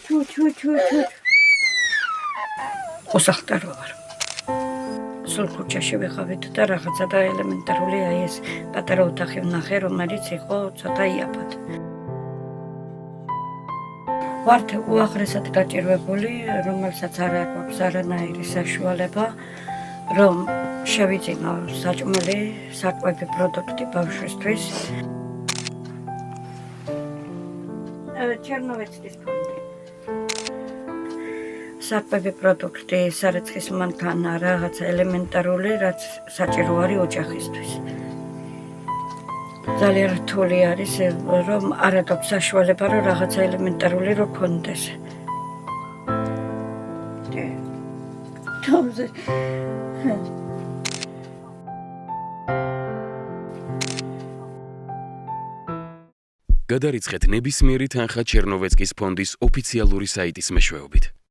ჩუ. უსახტარო ვარ. სულ ქუჩაში ვიყავით და რაღაცა და ელემენტარული აი ეს პატარა ოთახი ვნახე, რომელიც იყო ცოტა იაფად. ვართ უაღრესად გაჭირვებული, რომელსაც არ აქვს არანაირი საშუალება, რომ შევიძინო საჭმელი, საკვები პროდუქტი ბავშვისთვის. ჩერნოვეცკის ფონდი. საკვები პროდუქტი, სარეცხის მანქანა, რაღაცა ელემენტარული, რაც საჭირო არის ოჯახისთვის. ძალიან რთული არის, რომ არ აქვს საშუალება, რომ რაღაცა ელემენტარული რო გქონდეს. გადარიცხეთ ნებისმიერი თანხა ჩერნოვეცკის ფონდის ოფიციალური საიტის მეშვეობით.